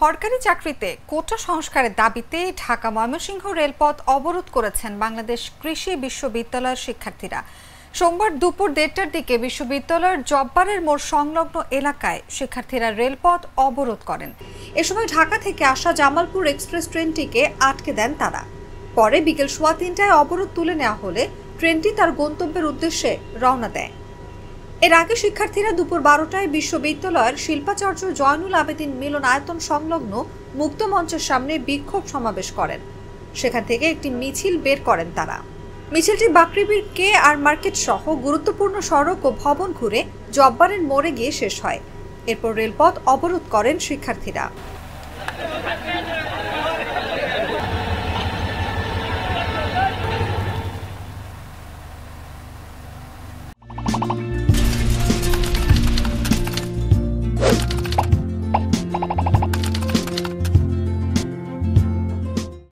সরকারি চাকরিতে কোটা সংস্কারের দাবিতে ঢাকা ময়মনসিংহ রেলপথ অবরোধ করেছেন বাংলাদেশ কৃষি বিশ্ববিদ্যালয়ের শিক্ষার্থীরা। সোমবার দুপুর 1:30টার দিকে বিশ্ববিদ্যালয়ের জব্বারের মোড় সংলগ্ন এলাকায় শিক্ষার্থীরা রেলপথ অবরোধ করেন। এ সময় ঢাকা থেকে আসা জামালপুর এক্সপ্রেস ট্রেনটিকে আটকে দেন তারা। পরে বিকেল 3:15টায় অবরোধ তুলে নেওয়া হলে ট্রেনটি তার গন্তব্যের উদ্দেশ্যে রওনা দেয়। এর আগে শিক্ষার্থীরা দুপুর 12টায় বিশ্ববিদ্যালয়ের শিল্পাচার্য জয়নুল আবেদিন মিলনায়তন সংলগ্ন মুক্ত মঞ্চের সামনে বিক্ষোভ সমাবেশ করেন। সেখান থেকে একটি মিছিল বের করেন তারা। মিছিলটি বাকৃবির কে আর মার্কেট সহ গুরুত্বপূর্ণ সড়ক ও ভবন ঘুরে জব্বারের মোড়ে গিয়ে শেষ হয়। এরপর রেলপথ অবরোধ করেন শিক্ষার্থীরা।